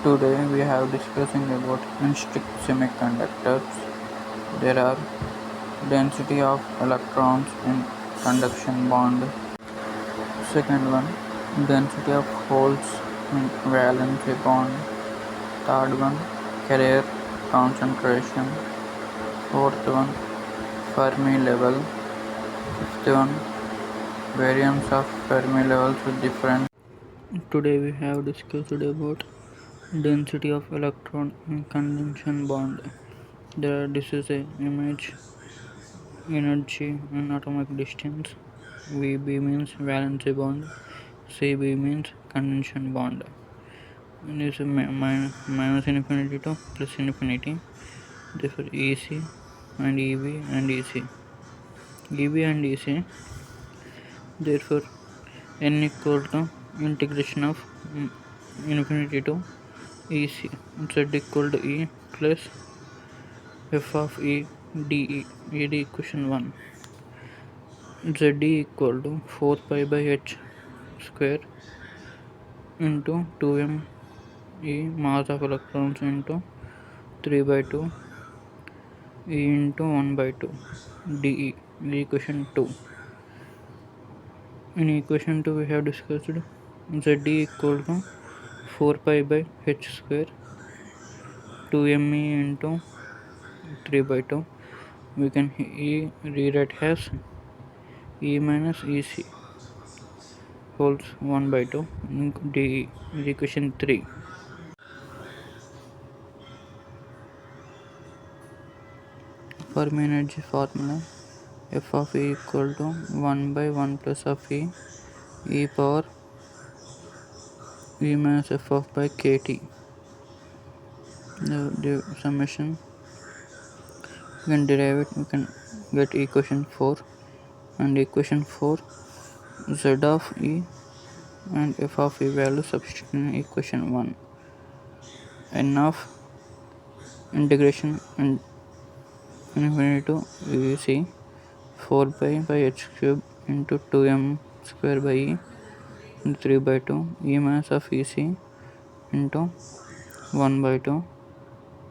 Today we have discussing about intrinsic semiconductors. There are density of electrons in conduction bond. Second one, density of holes in valence bond. Third one, carrier concentration. Fourth one, Fermi level. Fifth one, variance of Fermi levels with different. Today we have discussed about density of electron in conduction bond. This is a image energy and atomic distance. VB means valence bond. CB means conduction bond. And this is minus infinity to plus infinity. Therefore EC and EB and EC. EB and EC. Therefore N equal to integration of infinity to EC. Z equal to E plus f of E dE. ED equation 1. Z equal to 4 pi by h square into 2m E mass of electrons into 3 by 2 E into 1 by 2 dE. Equation 2. In equation 2 we have discussed Z equal to 4 pi by h square 2me into 3 by 2. We can rewrite as E minus EC wholes 1 by 2 dE. Equation 3. Fermi energy formula f of E equal to 1 by 1 plus of E power E minus f of by kt. The summation we can derive it, we can get equation 4, and equation 4 z of E and f of E value substitute in equation 1. N of integration and infinity to EC 4 pi by h cube into 2m square by E into 3 by 2 E minus of EC into 1 by 2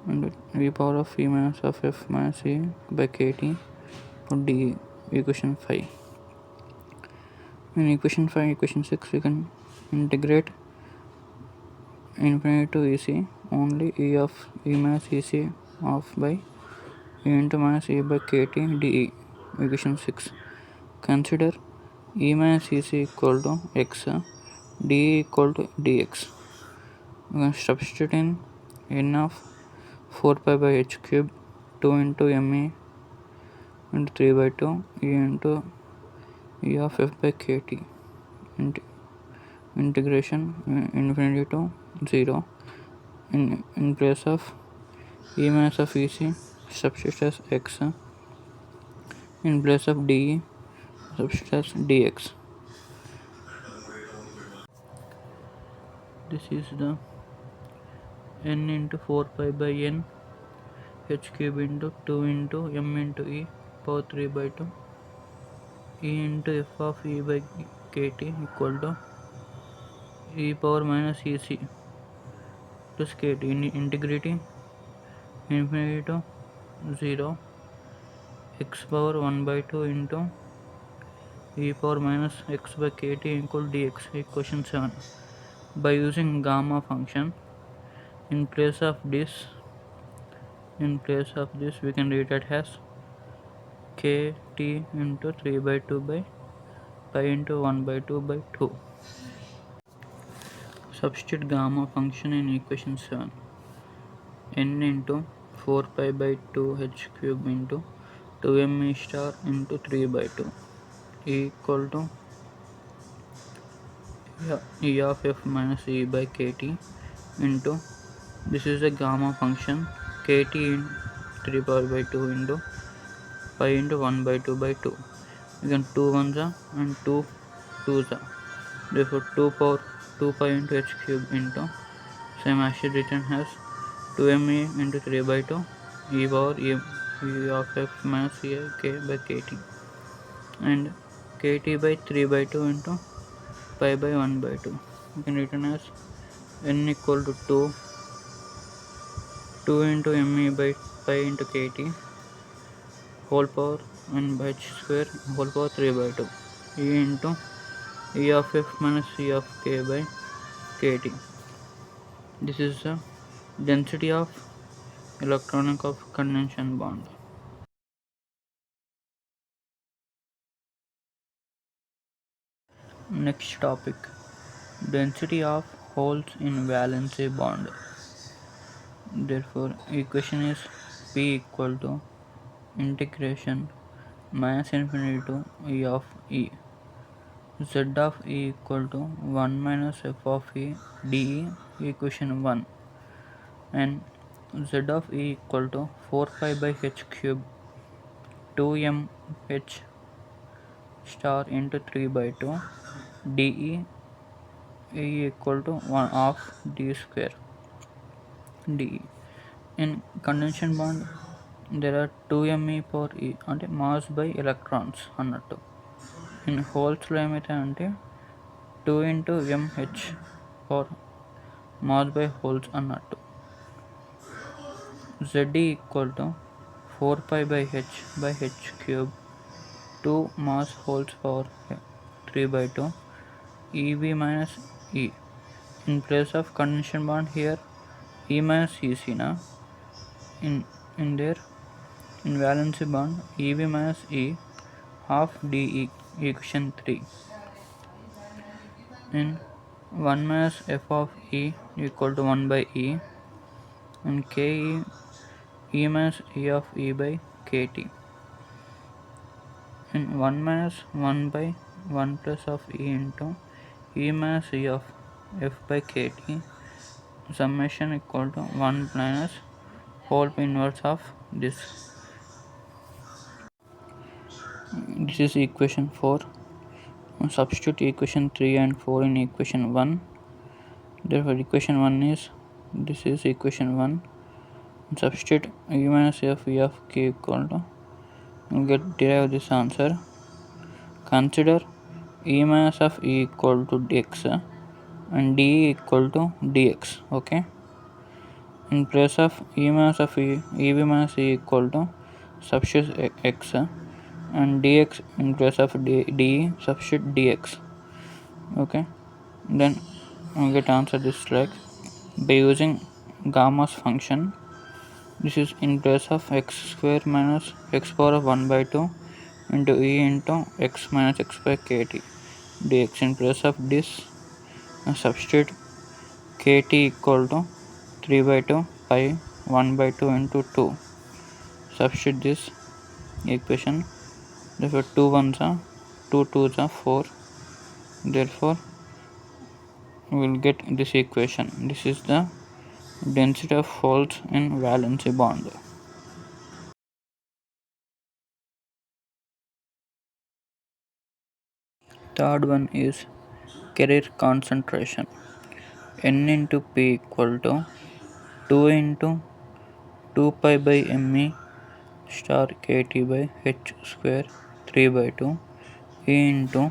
and E power of E minus of f minus E by kt for dE. Equation 5. In equation 5, equation 6 we can integrate infinity to EC only E of E minus EC of by E into minus E by kt dE. Equation 6. Consider E minus EC equal to x, dE equal to dx. We can substitute in N of 4 pi by h cube 2 into me into 3 by 2 E into E of f by kt integration infinity to 0. In place of E minus of EC substitute as x, in place of dE substitute as dx. This is the n into 4 pi by n h cube into 2 into m into E power 3 by 2 E into f of E by kt equal to E power minus EC plus kt integrating infinity to 0 x power 1 by 2 into E power minus x by kt equal dx. Equation 7. By using gamma function in place of this we can rewrite as kt into 3 by 2 by pi into 1 by 2 by 2. Substitute gamma function in equation 7. N into 4 pi by 2 h cube into 2me star into 3 by 2 equal to E of f minus E by kt into, this is a gamma function, kt in 3 power by 2 into pi into 1 by 2 by 2. Again 2 ones and 2 2s. Therefore 2 power 2 pi into h cube into, same as written as 2me into 3 by 2 e power e of f minus e k by kt and kt by 3 by 2 into pi by 1 by 2. You can written as n equal to 2 2 into me by pi into kt whole power n by h square whole power 3 by 2 e into e of f minus e of k by kt. This is the density of electronic of condension bond. Next topic, density of holes in valence bond. Therefore, equation is P equal to integration minus infinity to E of E. Z of E equal to 1 minus f of E dE, equation 1, and Z of E equal to 4 pi by h cube 2m h star into 3 by 2 dE, E equal to 1 of d square dE. In condension bond there are 2 me per e అంటే mass by electrons అన్నట్టు. In హోల్స్లో ఏమైతే అంటే 2 into mh per mass by holes అన్నట్టు. Ze equal to 4 pi by h cube 2 mass holes power 3 by 2 ev minus e. In place of condension bond here e minus ec na in there in valence bond ev minus e half de, equation 3, in 1 minus f of e equal to 1 by e, and ke e minus e of e by kt, in 1 minus 1 by 1 plus of e into e minus e of f by kt, summation equal to 1 minus whole inverse of this. This is equation 4. Substitute equation 3 and 4 in equation 1. Therefore equation 1 is, this is equation 1. Substitute e minus f e of k equal to, you get derive this answer. Consider e minus of e equal to dx and d equal to dx. Okay, in place of e minus of e, ev minus e equal to substitute x, and dx in place of d substitute dx. Okay, then we get answer this like by using gamma's function. This is in place of x square minus x power of 1 by 2 into e into x minus x by kt dx. In place of this substitute kt equal to 3 by 2 pi 1 by 2 into 2. Substitute this equation. Therefore 2 ones are 2 2s are 4. Therefore we will get this equation. This is the density of holes in valence bond. Third one is carrier concentration. N into P equal to 2 into 2 pi by me star kt by h square 3 by 2 e into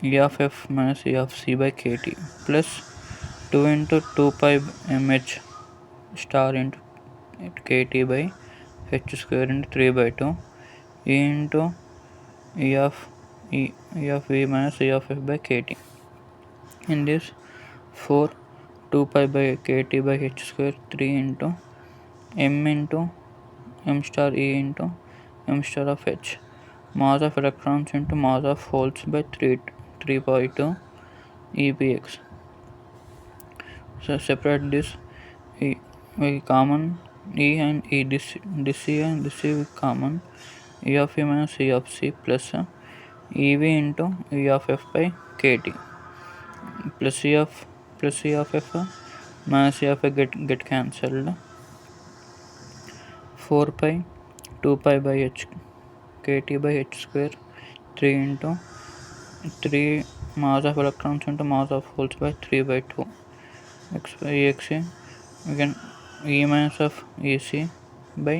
e of f minus e of c by kt plus 2 into 2 pi mh star into kt by h square into 3 by 2 e into e of v minus e of f by kt. In this 4 2 pi by kt by h square 3 into m into m star e into m star of h, mass of electrons into mass of holes by 3 by 2 ebx. So separate this e, common e and e, this e and this e common, e of e minus e of c plus ev into e of f by kt plus e of f minus e of f get cancelled. 4 pi 2 pi by h kt by h square 3 into 3 mass of electrons into mass of holes by 3 by 2 x by ex, again e minus of ec by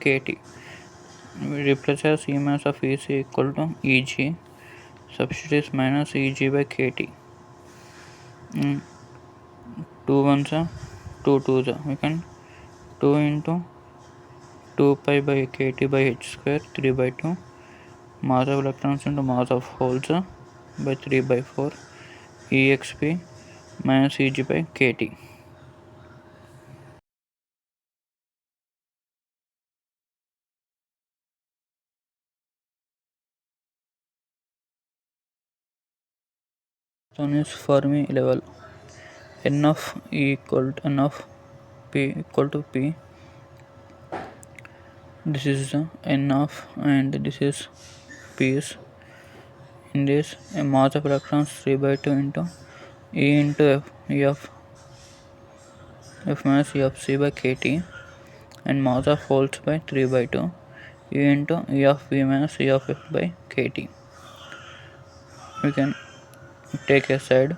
kt. We replace as e minus of ec equal to eg, substitute minus eg by kt. 2 ones are 2 2s, we can 2 into 2 pi by kt by h square 3 by 2 mass of electrons into mass of holes by 3 by 4 exp minus eg by kt. One is Fermi level. N of E equal to N of P equal to P. This is N of and this is P's. In this, a mass of electrons 3 by 2 into E into F minus E of C by KT, and mass of holes by 3 by 2 E into E of V minus E of F by KT. We can take a side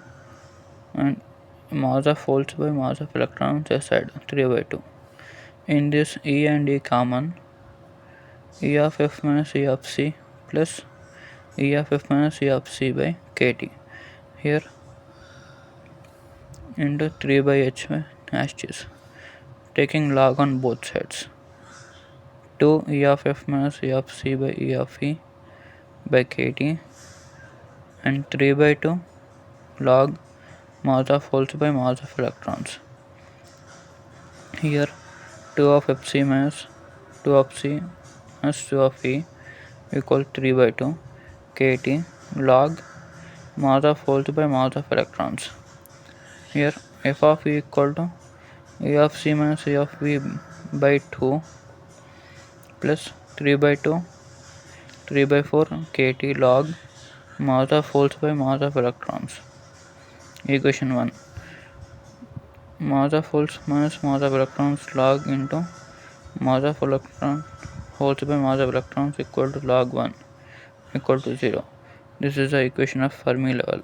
and mass of holes by mass of electrons aside 3 by 2. In this, E and E common, E of F minus E of C plus E of F minus E of C by KT. Here into 3 by H by hashes. Taking log on both sides. 2 E of F minus E of C by E of E by KT and 3 by 2 log mass of holes by mass of electrons. Here 2 of Fc minus 2 of C minus 2 of E equal 3 by 2 KT log mass of holes by mass of electrons. Here F of E equal to E of C minus E of V by 2 plus 3 by 2 3 by 4 KT log mass of holes by mass of electrons. Equation 1. Mass of holes minus mass of electrons log into mass of electron holes by mass of electrons equal to log 1 equal to 0. This is the equation of Fermi level.